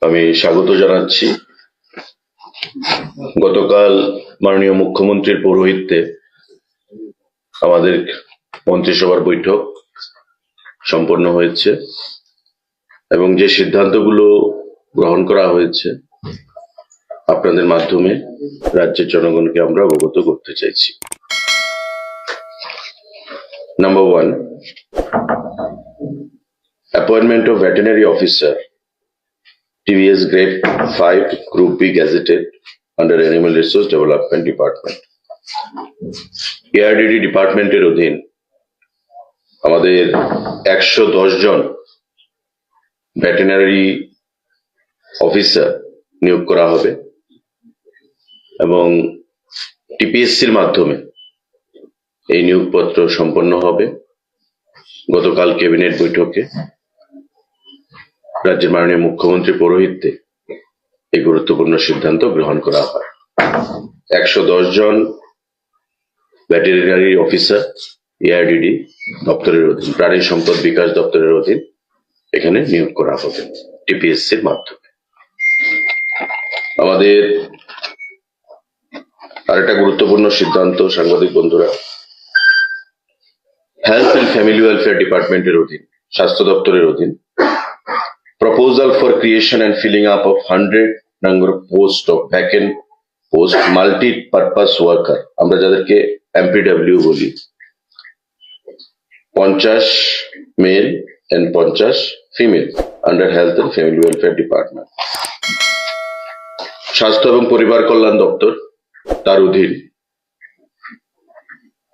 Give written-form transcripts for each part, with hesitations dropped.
আমি স্বাগত জানাচ্ছি। গতকাল মাননীয় মুখ্যমন্ত্রীর পৌরোহিত্যে আমাদের মন্ত্রিসভার বৈঠক সম্পন্ন হয়েছে এবং যে সিদ্ধান্তগুলো গ্রহণ করা হয়েছে আপনাদের মাধ্যমে রাজ্যের জনগণকে আমরা অবগত করতে চাইছি। Number 1, appointment of veterinary officer, TVS Grade 5 Group B gazetted under Animal Resource Development Department. ARDD ডিপার্টমেন্টের অধীন আমাদের 110 জন ভেটেরিনারি অফিসার নিয়োগ করা হবে এবং টিপিএসসির মাধ্যমে এই নিয়োগপত্র সম্পন্ন হবে। গতকাল ক্যাবিনেট বৈঠকে রাজ্যের মাননীয় মুখ্যমন্ত্রী পৌরোহিত্যে এই গুরুত্বপূর্ণ সিদ্ধান্ত গ্রহণ করা হয়। 110 জন ভেটেরিনারি অফিসার এআরডিডি দপ্তরের অধীন, প্রাণী সম্পদ বিকাশ দপ্তরের অধীন এখানে নিয়োগ করা হবে টিপিএসসির মাধ্যমে। আমাদের আরেকটা গুরুত্বপূর্ণ সিদ্ধান্ত, সাংবাদিক বন্ধুরা, হেলথ এন্ড ফ্যামিলি ওয়েলফেয়ার ডিপার্টমেন্টের অধীন, স্বাস্থ্য দপ্তরের অধীন, proposal for creation and filling up of 100 number of post of vacant post multi-purpose worker, আমরা যাদেরকে এমপিডব্লিউ বলি, 50 male and 50 female under health and family welfare department. স্বাস্থ্য এবং পরিবার কল্যাণ দপ্তর তার অধীন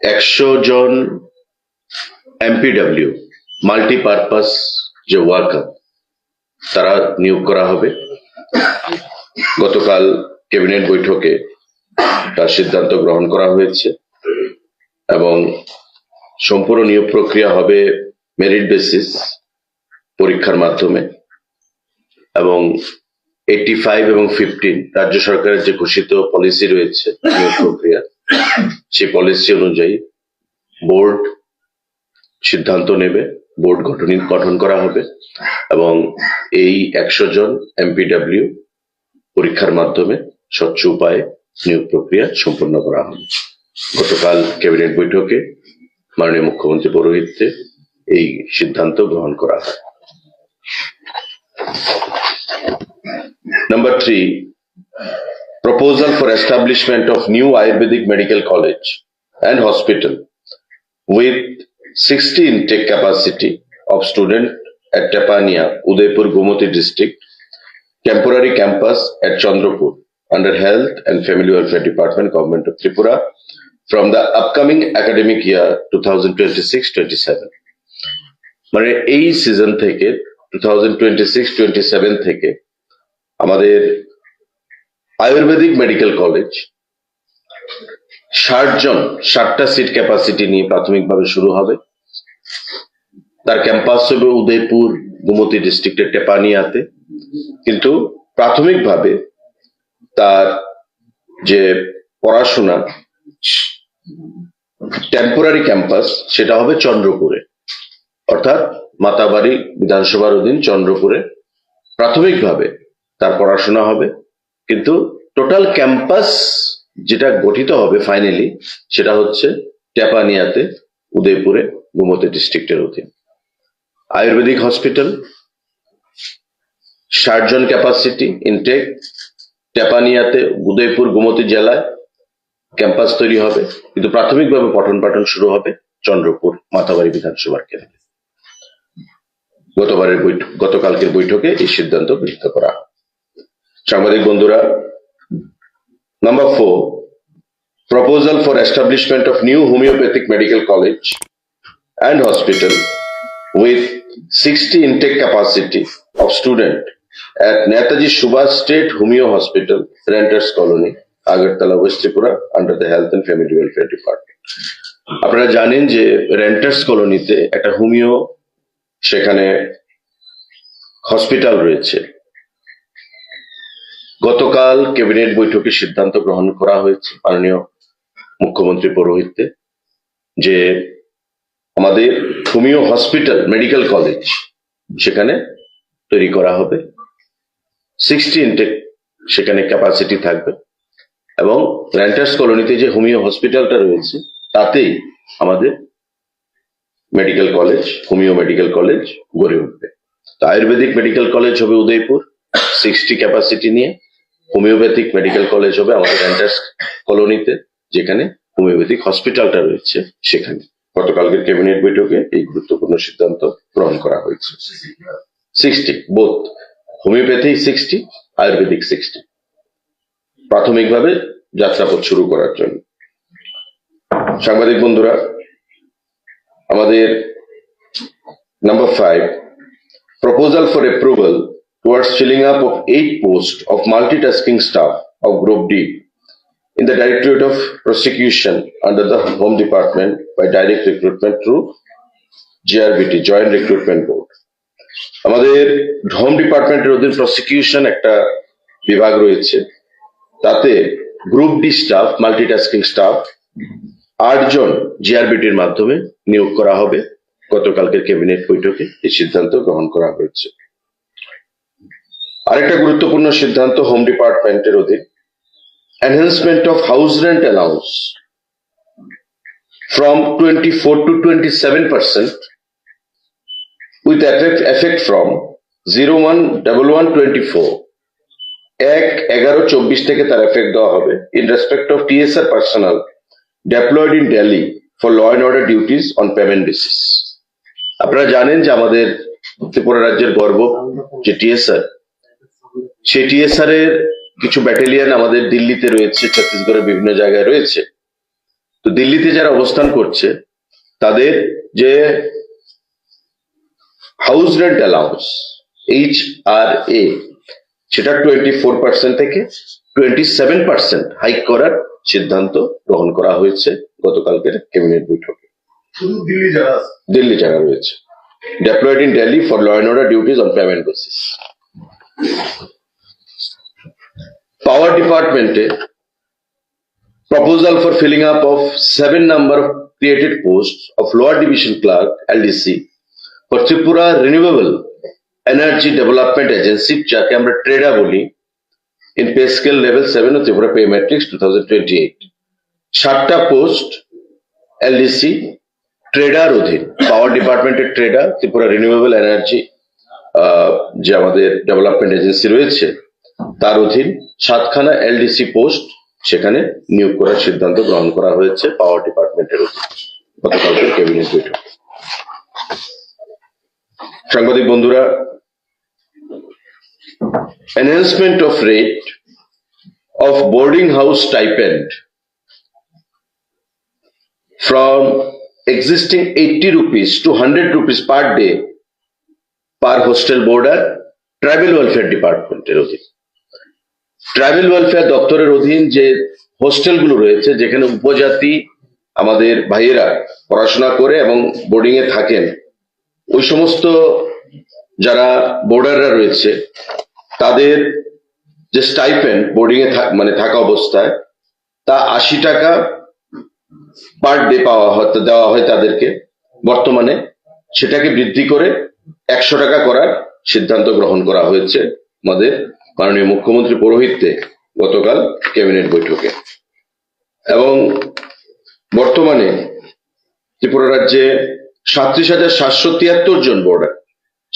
100 জন এমপিডব্লিউ মাল্টিপারপাস যে ওয়ার্কার তারা নিয়োগ করা হবে। গতকাল ক্যাবিনেট বৈঠকে তার সিদ্ধান্ত গ্রহণ করা হয়েছে এবং সম্পূর্ণ নিয়োগ প্রক্রিয়া হবে মেরিট বেসিস পরীক্ষার মাধ্যমে এবং 85 এবং 15 রাজ্য সরকারের যে ঘোষিত পলিসি রয়েছে নিয়োগ প্রক্রিয়া, সেই পলিসি অনুযায়ী বোর্ড সিদ্ধান্ত নেবে, বোর্ড গঠন করা হবে এবং এই 100 জন এমপিডব্লিউ পরীক্ষার মাধ্যমে স্বচ্ছ উপায়ে নিয়োগ প্রক্রিয়া সম্পন্ন করা হবে। গতকাল ক্যাবিনেট বৈঠকে মাননীয় মুখ্যমন্ত্রী পৌরোহিত্যে এই সিদ্ধান্ত গ্রহণ করা হয়। Number 3, proposal for establishment of new Ayurvedic medical college and hospital with 60 intake capacity of student at Tepania, Udaipur, Gomoti district, temporary campus at Chandrapur under Health and Family Welfare Department, Government of Tripura, from the upcoming academic year 2026-27. মানে এই season থেকে 2026-27 থেকে আমাদের Ayurvedic medical college 60টা seat capacity নিয়ে প্রাথমিকভাবে শুরু হবে। তার ক্যাম্পাস হবে উদয়পুর, গোমতী ডিস্ট্রিক্টের টেপানিয়াতে, কিন্তু প্রাথমিকভাবে তার যে পড়াশোনা টেম্পোরারি ক্যাম্পাস সেটা হবে চন্দ্রপুরে, অর্থাৎ মাতাবাড়ি বিধানসভার অধীন চন্দ্রপুরে প্রাথমিকভাবে তার পড়াশোনা হবে, কিন্তু টোটাল ক্যাম্পাস যেটা গঠিত হবে ফাইনালি সেটা হচ্ছে টেপানিয়াতে, উদয়পুরে, গোমতী ডিস্ট্রিক্টের অধীন। আয়ুর্বেদিক হসপিটাল 60 জন ক্যাপাসিটি ইনটেক, টেপানিয়াতে, উদয়পুর, গোমতী জেলায় ক্যাম্পাস তৈরি হবে, কিন্তু প্রাথমিকভাবে পঠন পাঠন শুরু হবে চন্দ্রপুর মাতাবাড়ি বিধানসভার কেন্দ্রে। গতকালকের বৈঠকে এই সিদ্ধান্ত গৃহীত করা হয়। সাংবাদিক বন্ধুরা, Number 4, proposal for establishment of new homeopathic medical college and hospital with 60 intake capacity of student at Netaji Subhash State Homeo Hospital, Renters Colony, Agartala, West Tripura, under the Health and Family Welfare Department. আপনারা জানেন যে renters কলোনিতে একটা homeo সেখানে hospital রয়েছে। গতকাল cabinet বৈঠকে সিদ্ধান্ত গ্রহণ করা হয়েছে মাননীয় মুখ্যমন্ত্রী পৌরোহিত্যে যে আমাদের হোমিও হসপিটাল মেডিকেল কলেজ সেখানে তৈরি করা হবে 60 ইনটেক সেখানে ক্যাপাসিটি থাকবে এবং রেন্টার্স কলোনিতে যে হোমিও হসপিটালটা রয়েছে তাতেই আমাদের medical college, homeo medical college গড়ে উঠবে। তো আয়ুর্বেদিক মেডিকেল কলেজ হবে উদয়পুর 60 ক্যাপাসিটি নিয়ে, হোমিওপ্যাথিক মেডিকেল কলেজ হবে আমাদের রেন্টার্স কলোনিতে, যেখানে হোমিওপ্যাথিক হসপিটালটা রয়েছে সেখানে। গতকালকের ক্যাবিনেট বৈঠকে এই গুরুত্বপূর্ণ সিদ্ধান্ত গ্রহণ করা হয়েছে। 60 বোথ, হোমিওপ্যাথি 60, আয়ুর্বেদিক 60, প্রাথমিকভাবে যাত্রাপথ শুরু করার জন্য। সাংবাদিক বন্ধুরা, আমাদের number 5, proposal for approval towards filling up of 8 posts of multitasking staff of Group D in the Directorate of Prosecution under the Home Department by direct recruitment through GRBT, Joint Recruitment Board. আমাদের home ডিপার্টমেন্টের অধীন prosecution একটা বিভাগ রয়েছে, তাতে group D staff, multitasking staff 8 জন জিআরবিটির মাধ্যমে নিয়োগ করা হবে। গতকালকের ক্যাবিনেট বৈঠকে এই সিদ্ধান্ত গ্রহণ করা হয়েছে। আরেকটা গুরুত্বপূর্ণ সিদ্ধান্ত হোম ডিপার্টমেন্টের অধীন, enhancement of house rent allowance from 24 to 27% with effect from 01/11/24, 1/11/24 থেকে তার এফেক্ট দেওয়া হবে in respect of TSR personnel deployed in Delhi for law and order duties on payment basis. আপনারা জানেন যে আমাদের ত্রিপুরা রাজ্যের গর্ব যে টিএসআর, সেই টিএসআর এর কিছু ব্যাটালিয়ন আমাদের দিল্লিতে রয়েছে, ছত্তিশগড়ের বিভিন্ন জায়গায় রয়েছে। তো দিল্লিতে যারা অবস্থান করছে তাদের যে হাউস রেন্ট অ্যালাউন্স HRA, সেটা 24% থেকে 27% হাইক করার সিদ্ধান্ত গ্রহণ করা হয়েছে গতকালকের ক্যাবিনেট বৈঠকে। দিল্লি যারা রয়েছে, deployed in Delhi for law and order duties on payment basis. Power Department proposal for filling up of 7 number of created posts of lower division clerk LDC for Tripura Renewable Energy Development Agency, যাকে আমরা ট্রেডা বলি, in pay scale level 7 of Tripura Pay Matrix 2028. 7টা post LDC trader অধীন, power ডিপার্টমেন্টের ট্রেডা, Tripura renewable energy যে আমাদের development agency রয়েছে তার অধীন 7খানা এলডিসি পোস্ট সেখানে নিয়োগ করার সিদ্ধান্ত গ্রহণ করা হয়েছে পাওয়ার ডিপার্টমেন্টের অধীন গতকালকের ক্যাবিনেট বৈঠক। সাংবাদিক বন্ধুরা, enhancement of rate of boarding house stipend from existing 80 rupees to 100 rupees per day per hostel boarder, tribal welfare ডিপার্টমেন্টের অধীন। ট্রাইবেল ওয়েলফেয়ার দপ্তরের অধীন যে হোস্টেলগুলো রয়েছে, যেখানে উপজাতি আমাদের ভাইয়েরা পড়াশোনা করে এবং বোর্ডিং এ থাকেন, ওই সমস্ত যারা বোর্ডাররা রয়েছে তাদের যে স্টাইপেন্ড বোর্ডিং এ থাকা অবস্থায় তা 80 টাকা পার ডে দেওয়া হয় তাদেরকে। বর্তমানে সেটাকে বৃদ্ধি করে 100 টাকা করার সিদ্ধান্ত গ্রহণ করা হয়েছে আমাদের মাননীয় মুখ্যমন্ত্রী পৌরোহিত্যে গতকাল ক্যাবিনেট বৈঠকে। এবং বর্তমানে ত্রিপুরা রাজ্যে 37,773 জন বোর্ডার,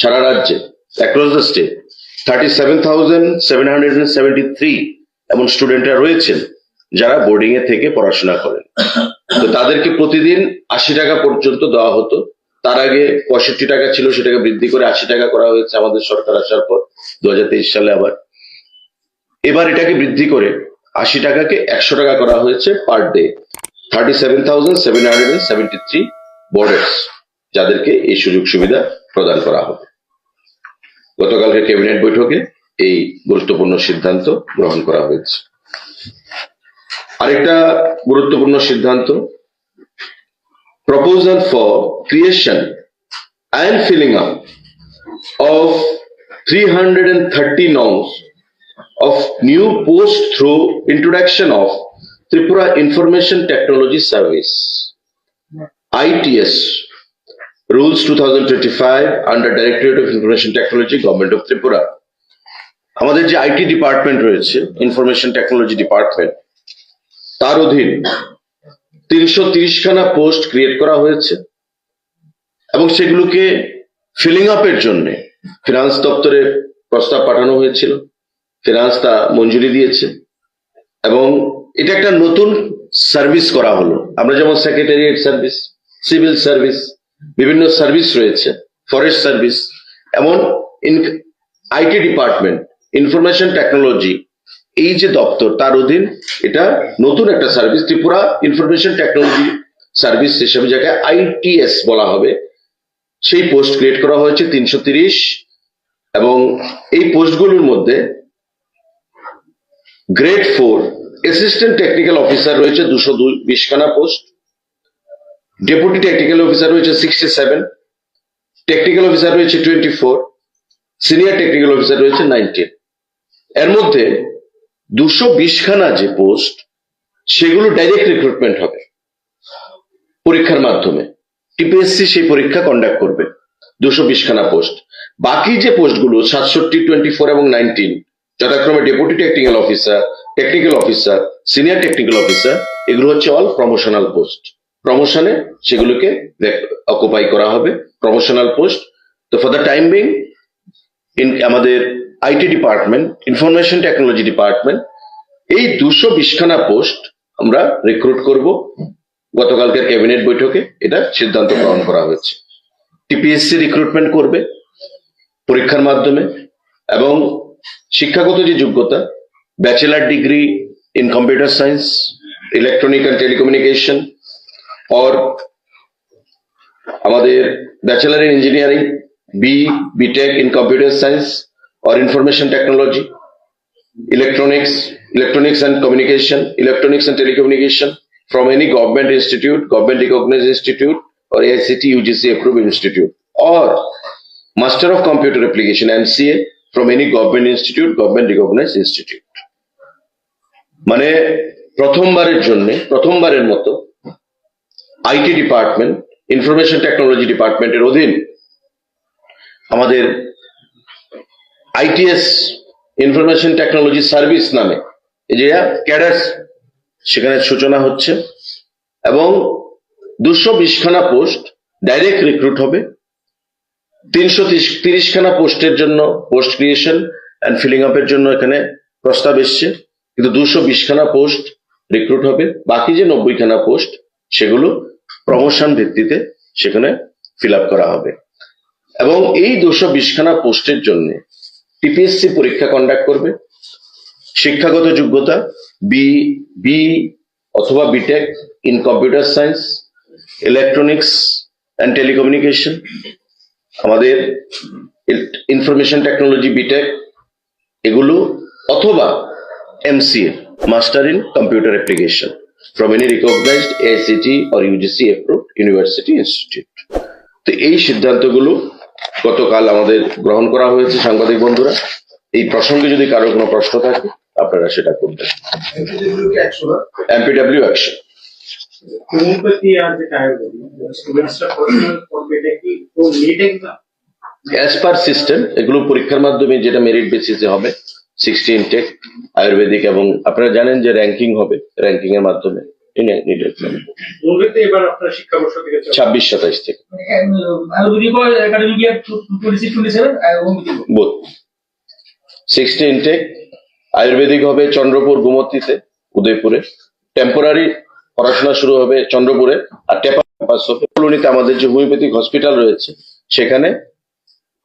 সারা রাজ্যে অ্যাক্রস দ্য স্টেট 37,773 এমন স্টুডেন্টরা রয়েছেন যারা বোর্ডিং এ থেকে পড়াশোনা করেন। তো তাদেরকে প্রতিদিন 80 টাকা পর্যন্ত দেওয়া হতো। তার আগে 65 টাকা ছিল, সেটাকে বৃদ্ধি করে 80 টাকা করা হয়েছে আমাদের সরকার আসার পর 2023 সালে। আবার এবার এটাকে বৃদ্ধি করে 80 টাকাকে 100 টাকা করা হয়েছে পার ডে। 37,773 বোর্ডার্স যাদেরকে এই সুযোগ সুবিধা প্রদান করা হবে। গতকালকে ক্যাবিনেট বৈঠকে এই গুরুত্বপূর্ণ সিদ্ধান্ত গ্রহণ করা হয়েছে। আরেকটা গুরুত্বপূর্ণ সিদ্ধান্ত, proposal for creation and filling up of 330 noms of new posts through introduction of Tripura Information Technology Service ITS rules 2025 under Directorate of Information Technology, Government of Tripura. আমাদের যে আইটি ডিপার্টমেন্ট রয়েছে, ইনফরমেশন টেকনোলজি ডিপার্টমেন্ট, তার অধীন 330খানা post create করা হয়েছে এবং সেগুলোকে feeling আপের জন্য ফিনান্স দপ্তরে প্রস্তাব পাঠানো হয়েছিল। ফিনান্স তা মঞ্জুরি দিয়েছে এবং এটা একটা নতুন সার্ভিস করা হলো। আমরা যেমন সেক্রেটারিয়েট সার্ভিস, সিভিল সার্ভিস, বিভিন্ন সার্ভিস রয়েছে, ফরেস্ট সার্ভিস, এমন আইটি ডিপার্টমেন্ট, ইনফরমেশন টেকনোলজি, এই যে দপ্তর তার অধীন এটা নতুন একটা service, Tripura information technology service হিসেবে যাকে আইটিএস বলা হবে, সেই পোস্ট ক্রিয়েট করা হয়েছে 330। এবং এই পোস্টগুলোর মধ্যে গ্রেড 4 অ্যাসিস্ট্যান্ট টেকনিক্যাল অফিসার রয়েছে 220খানা পোস্ট, ডেপুটি টেকনিক্যাল অফিসার রয়েছে 67, টেকনিক্যাল অফিসার রয়েছে 24, সিনিয়র টেকনিক্যাল অফিসার রয়েছে 19। এর মধ্যে 220খানা যে পোস্ট, সেগুলো ডাইরেক্ট রিক্রুটমেন্ট হবে পরীক্ষার মাধ্যমে। টিপিএসসি সেই পরীক্ষা কন্ডাক্ট করবে 220খানা পোস্ট। বাকি যে পোস্টগুলো 67, 24 এবং 19, যথাক্রমে deputy technical officer, senior technical officer, এগুলো হচ্ছে অল প্রমোশনাল পোস্ট। প্রমোশনে সেগুলোকে অকুপাই করা হবে, প্রমোশনাল পোস্ট। তো ফর দ্য টাইম বিং আমাদের IT department, information technology department, এই 220খানা পোস্ট আমরা রিক্রুট করব। গতকালকের ক্যাবিনেট বৈঠকে এটা সিদ্ধান্ত গ্রহণ করা হয়েছে। টিপিএসসি রিক্রুটমেন্ট করবে পরীক্ষার মাধ্যমে এবং শিক্ষাগত যে যোগ্যতা, bachelor degree in computer science, electronic and telecommunication, और আমাদের bachelor in engineering, BTech in computer science और information technology, electronics and communication, electronics and telecommunication from any government institute, government recognised institute और AICTE UGC approved इंस्टीट्यूट, और master of computer application MCA from any government institute, government recognised institute. মানে প্রথমবারের মতো IT department, information technology ডিপার্টমেন্টের অধীন আমাদের ITS, information technology service নামে এই যে ক্যাডার, সেখানে সূচনা হচ্ছে এবং 220খানা পোস্ট ডাইরেক্ট রিক্রুট হবে। 330খানা পোস্টের জন্য পোস্ট ক্রিয়েশন অ্যান্ড ফিলিং আপের জন্য এখানে প্রস্তাব এসছে, কিন্তু 220খানা পোস্ট রিক্রুট হবে। বাকি যে 90খানা পোস্ট, সেগুলো প্রমোশন ভিত্তিতে সেখানে ফিল আপ করা হবে এবং এই 220খানা পোস্টের জন্য টিপিএসসি পরীক্ষা কন্ডাক্ট করবে। শিক্ষাগত যোগ্যতা বি অথবা B Tech in computer science, electronics and telecommunication, আমাদের ইনফরমেশন টেকনোলজি বিটেক এগুলো, অথবা MCA master in computer application from any recognized AICTE or UGC approved university institute। তো এই সিদ্ধান্তগুলো গতকাল আমাদের গ্রহণ করা হয়েছে। সাংবাদিক বন্ধুরা, এই প্রসঙ্গে যদি কারো কোনো প্রশ্ন থাকে আপনারা সেটা করবেন। MPW action. As per system এগুলো পরীক্ষার মাধ্যমে যেটা মেরিট বেসিসে হবে, 60 ইনটেক আয়ুর্বেদিক, এবং আপনারা জানেন যে র্যাঙ্কিং হবে, র্যাঙ্কিং এর মাধ্যমে 26-27 থেকে বোধ 60 ইনটেক। আয়ুর্বেদিক হবে চন্দ্রপুর, গুমতিতে, উদয়পুরে। টেম্পোরারি পড়াশোনা শুরু হবে চন্দ্রপুরে, আর কলোনিতে আমাদের যে হোমিওপ্যাথিক হসপিটাল রয়েছে, সেখানে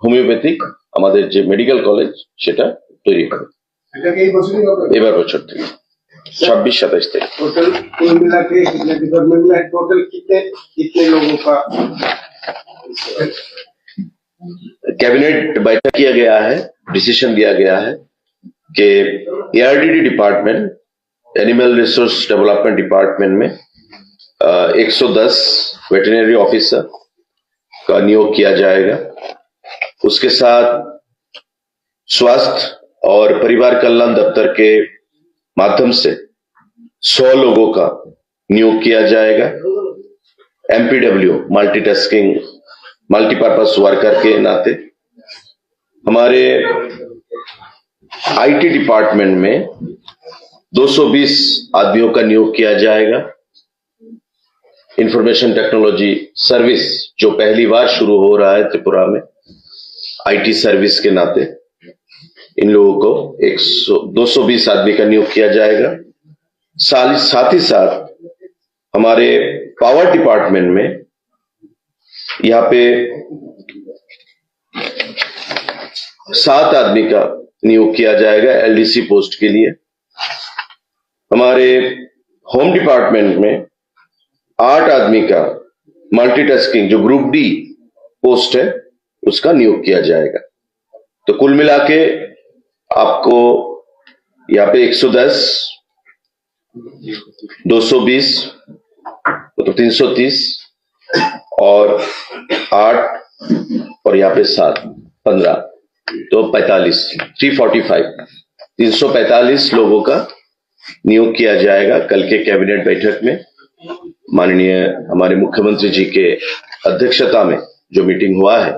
হোমিওপ্যাথিক আমাদের যে মেডিকেল কলেজ সেটা তৈরি হবে এবার বছর থেকে 26-27 থেকে। कैबिनेट बैठक किया गया है, डिसीजन दिया गया है कि ARDD department, animal resource development department में 110 वेटरनरी ऑफिसर का नियोग किया जाएगा। उसके साथ स्वास्थ्य और परिवार कल्याण दफ्तर के माध्यम से 100 लोगों का नियोग किया जाएगा। MPW मल्टीटास्किंग मल्टीपर्पज वर्कर के नाते हमारे आईटी डिपार्टमेंट में 220 आदमियों का नियोग किया जाएगा। इंफॉर्मेशन टेक्नोलॉजी सर्विस जो पहली बार शुरू हो रहा है त्रिपुरा में आईटी सर्विस के नाते, इन लोगों को 220 आदमी का नियोग किया जाएगा। साथ ही साथ हमारे पावर डिपार्टमेंट में यहाँ पे 7 आदमी का नियोग किया जाएगा एलडीसी पोस्ट के लिए। हमारे होम डिपार्टमेंट में 8 आदमी का मल्टीटास्किंग जो ग्रुप डी पोस्ट है उसका नियोग किया जाएगा। तो कुल मिला के आपको यहाँ पे 110, 220 तो 330 और 8 और यहाँ पे 7 15 तो 45 345 लोगों का नियोग किया जाएगा। कल के कैबिनेट बैठक में माननीय हमारे मुख्यमंत्री जी के अध्यक्षता में जो मीटिंग हुआ है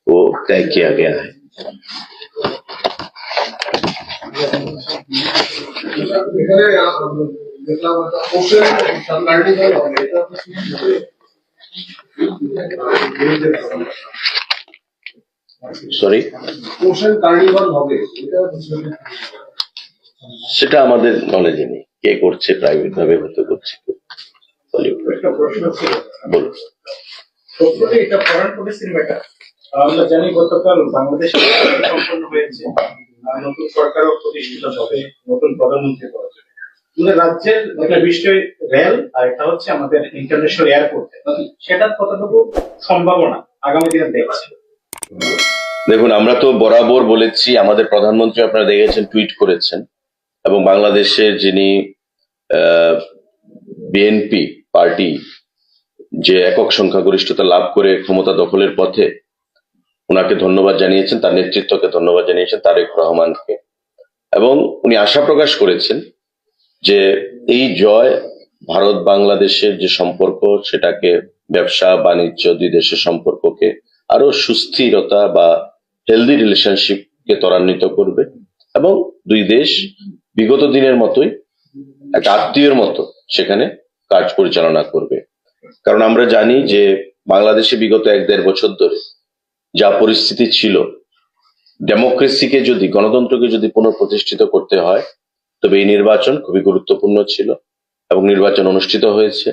वो तय किया गया है। সরি, সেটা আমাদের নলেজে নেই, কে করছে, প্রাইভেট ভাবে হতে করছে। বলুন। এটা ফরেন পলিসির ম্যাটার। আমরা জানি গতকাল বাংলাদেশে সম্পন্ন হয়েছে নতুন সরকারও প্রতিষ্ঠিত হবে, নতুন প্রধানমন্ত্রী পাওয়া যাবে। রাজ্যের একটা বিষয় রেল আর একটা হচ্ছে আমাদের ইন্টারন্যাশনাল এয়ারপোর্ট, সেটার কতটুকু সম্ভাবনা আগামী দিনে দেখছে? দেখুন, আমরা তো বরাবর বলেছি, আমাদের প্রধানমন্ত্রী আপনারা দেখেছেন টুইট করেছেন, এবং বাংলাদেশের যিনি বিএনপি পার্টি যে একক সংখ্যাগরিষ্ঠতা লাভ করে ক্ষমতা দখলের পথে, ওনাকে ধন্যবাদ জানিয়েছেন, তার নেতৃত্বকে ধন্যবাদ জানিয়েছেন, তারেক রহমানকে, এবং উনি আশা প্রকাশ করেছেন যে এই জয় ভারত বাংলাদেশের যে সম্পর্ক সেটাকে, ব্যবসা বাণিজ্য দুই দেশের সম্পর্ককে আরো সুস্থিরতা বা হেলদি রিলেশনশিপকে ত্বরান্বিত করবে, এবং দুই দেশ বিগত দিনের মতোই একটা আত্মীয়ের মতো সেখানে কাজ পরিচালনা করবে। কারণ আমরা জানি যে বাংলাদেশে বিগত 1-1.5 বছর ধরে যা পরিস্থিতি ছিল, ডেমোক্রেসিকে যদি, গণতন্ত্রকে যদি পুনঃপ্রতিষ্ঠিত করতে হয় তবে এই নির্বাচন খুবই গুরুত্বপূর্ণ ছিল, এবং নির্বাচন অনুষ্ঠিত হয়েছে,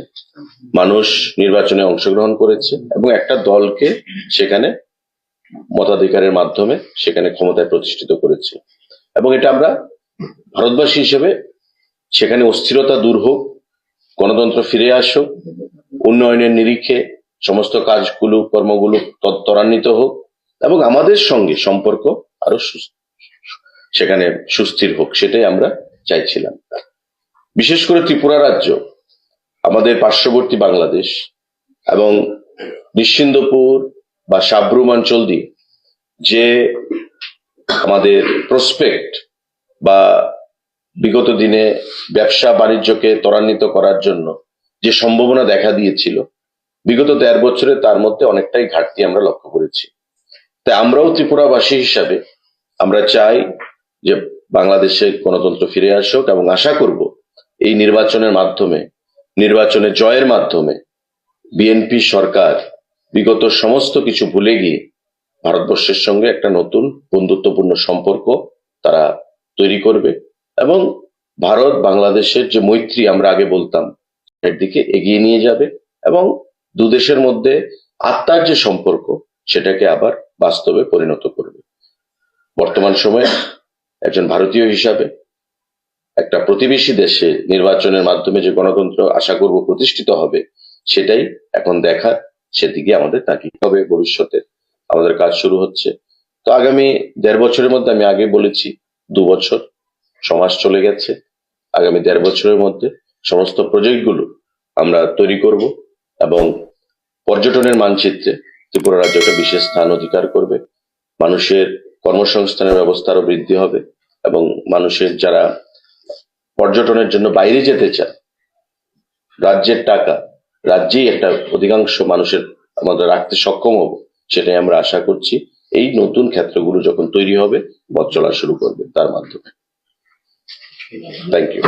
মানুষ নির্বাচনে অংশগ্রহণ করেছে এবং একটা দলকে সেখানে মতাধিকারের মাধ্যমে সেখানে ক্ষমতায় প্রতিষ্ঠিত করেছে। এবং এটা আমরা ভারতবাসী হিসেবে সেখানে অস্থিরতা দূর হোক, গণতন্ত্র ফিরে আসুক, উন্নয়নের নিরিখে সমস্ত কাজগুলো কর্মগুলো ত্বরান্বিত হোক, এবং আমাদের সঙ্গে সম্পর্ক আরো সেখানে সুস্থির হোক, সেটাই আমরা চাইছিলাম। বিশেষ করে ত্রিপুরা রাজ্য আমাদের পার্শ্ববর্তী বাংলাদেশ এবং নিশ্চিন্দপুর বা সাব্রুম অঞ্চল দিয়ে যে আমাদের প্রসপেক্ট বা বিগত দিনে ব্যবসা বাণিজ্যকে ত্বরান্বিত করার জন্য যে সম্ভাবনা দেখা দিয়েছিল বিগত 1.5 বছরে, তার মধ্যে অনেকটাই ঘাটতি আমরা লক্ষ্য করেছি। তাই আমরাও ত্রিপুরাবাসী হিসাবে আমরা চাই যে বাংলাদেশে গণতন্ত্র ফিরে আসুক, এবং আশা করব এই নির্বাচনের মাধ্যমে, নির্বাচনের জয়ের মাধ্যমে বিএনপি সরকার বিগত সমস্ত কিছু ভুলে গিয়ে ভারতবর্ষের সঙ্গে একটা নতুন বন্ধুত্বপূর্ণ সম্পর্ক তারা তৈরি করবে, এবং ভারত বাংলাদেশের যে মৈত্রী আমরা আগে বলতাম এর দিকে এগিয়ে নিয়ে যাবে, এবং দুদেশের মধ্যে আত্মার যে সম্পর্ক সেটাকে আবার বাস্তবে পরিণত করবে। বর্তমান সময়ে একজন ভারতীয় হিসাবে একটা প্রতিবেশী দেশে নির্বাচনের মাধ্যমে যে গণতন্ত্র আশা করব প্রতিষ্ঠিত হবে, সেটাই এখন দেখার, সেদিকে আমাদের তাকিয়ে হবে। ভবিষ্যতে আমাদের কাজ শুরু হচ্ছে। তো আগামী 1.5 বছরের মধ্যে, আমি আগে বলেছি 2 বছর সমাজ চলে গেছে, আগামী 1.5 বছরের মধ্যে সমস্ত প্রজেক্টগুলো আমরা তৈরি করব, এবং পর্যটনের মানচিত্রে ত্রিপুরা রাজ্য একটা বিশেষ স্থান অধিকার করবে। মানুষের কর্মসংস্থানের ব্যবস্থা আরো বৃদ্ধি হবে, এবং মানুষের যারা পর্যটনের জন্য বাইরে যেতে চায়, রাজ্যের টাকা রাজ্যেই একটা অধিকাংশ মানুষের আমাদের রাখতে সক্ষম হব, সেটাই আমরা আশা করছি। এই নতুন ক্ষেত্রগুলো যখন তৈরি হবে পথ চলা শুরু করবে তার মাধ্যমে। Thank you.